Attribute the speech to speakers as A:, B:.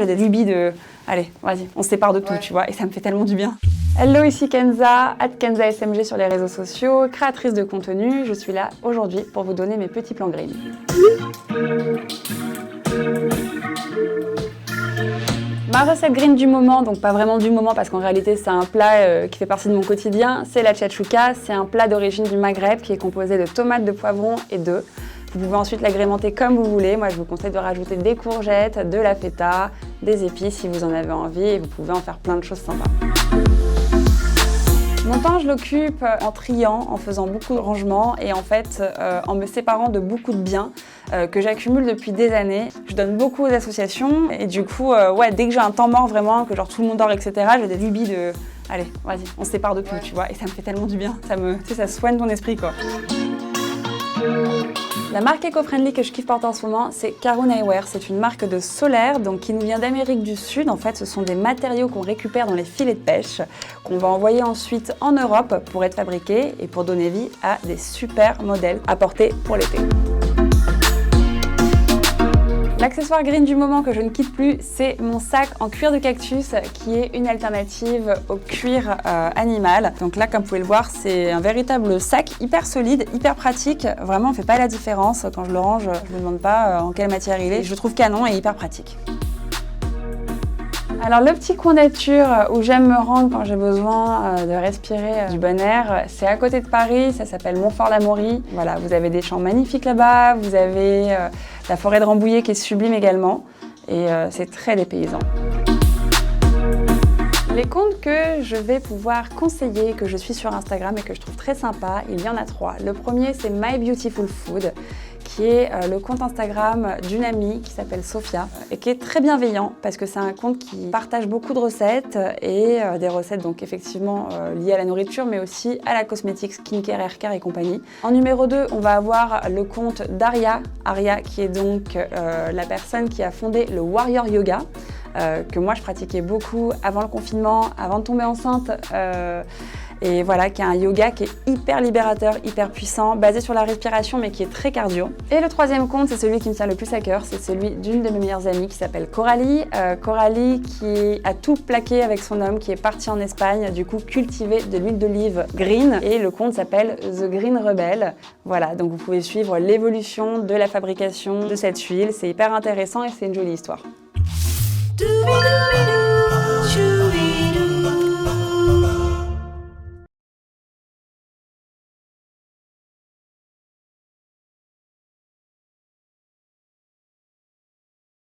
A: j'ai des lubies de... Allez, vas-y, on se sépare de tout, tu vois, et ça me fait tellement du bien. Hello, ici Kenza, @KenzaSMG sur les réseaux sociaux, créatrice de contenu. Je suis là aujourd'hui pour vous donner mes petits plans green. Ma recette green du moment, donc pas vraiment du moment parce qu'en réalité c'est un plat qui fait partie de mon quotidien, c'est la tchatchouka. C'est un plat d'origine du Maghreb qui est composé de tomates, de poivrons et d'œufs. Vous pouvez ensuite l'agrémenter comme vous voulez. Moi je vous conseille de rajouter des courgettes, de la feta, des épices si vous en avez envie et vous pouvez en faire plein de choses sympas. Mon temps, je l'occupe en triant, en faisant beaucoup de rangements et en fait en me séparant de beaucoup de biens que j'accumule depuis des années. Je donne beaucoup aux associations et du coup, dès que j'ai un temps mort vraiment, que genre tout le monde dort, etc., j'ai des lubies de « allez, vas-y, on se sépare de tout », tu vois, et ça me fait tellement du bien, ça soigne ton esprit, quoi. La marque éco-friendly que je kiffe porter en ce moment, c'est Karun Eyewear. C'est une marque de solaire donc, qui nous vient d'Amérique du Sud. En fait, ce sont des matériaux qu'on récupère dans les filets de pêche, qu'on va envoyer ensuite en Europe pour être fabriqués et pour donner vie à des super modèles à porter pour l'été. L'accessoire green du moment que je ne quitte plus, c'est mon sac en cuir de cactus qui est une alternative au cuir animal. Donc là, comme vous pouvez le voir, c'est un véritable sac hyper solide, hyper pratique. Vraiment, on ne fait pas la différence. Quand je le range, je ne me demande pas en quelle matière il est. Je le trouve canon et hyper pratique. Alors le petit coin nature où j'aime me rendre quand j'ai besoin de respirer du bon air, c'est à côté de Paris, ça s'appelle Montfort-l'Amaury. Voilà, vous avez des champs magnifiques là-bas, vous avez la forêt de Rambouillet qui est sublime également et c'est très dépaysant. Les comptes que je vais pouvoir conseiller, que je suis sur Instagram et que je trouve très sympa, il y en a 3. Le premier, c'est My Beautiful Food, qui est le compte Instagram d'une amie qui s'appelle Sophia et qui est très bienveillant parce que c'est un compte qui partage beaucoup de recettes et des recettes donc effectivement liées à la nourriture mais aussi à la cosmétique, skincare, haircare et compagnie. En numéro 2, on va avoir le compte d'Aria, qui est donc la personne qui a fondé le Warrior Yoga. Que moi je pratiquais beaucoup avant le confinement, avant de tomber enceinte et voilà, qui est un yoga qui est hyper libérateur, hyper puissant, basé sur la respiration mais qui est très cardio. Et le troisième compte, c'est celui qui me tient le plus à cœur, c'est celui d'une de mes meilleures amies qui s'appelle Coralie. Coralie qui a tout plaqué avec son homme, qui est parti en Espagne, du coup cultiver de l'huile d'olive green et le compte s'appelle The Green Rebel. Voilà, donc vous pouvez suivre l'évolution de la fabrication de cette huile, c'est hyper intéressant et c'est une jolie histoire. Do-be-do.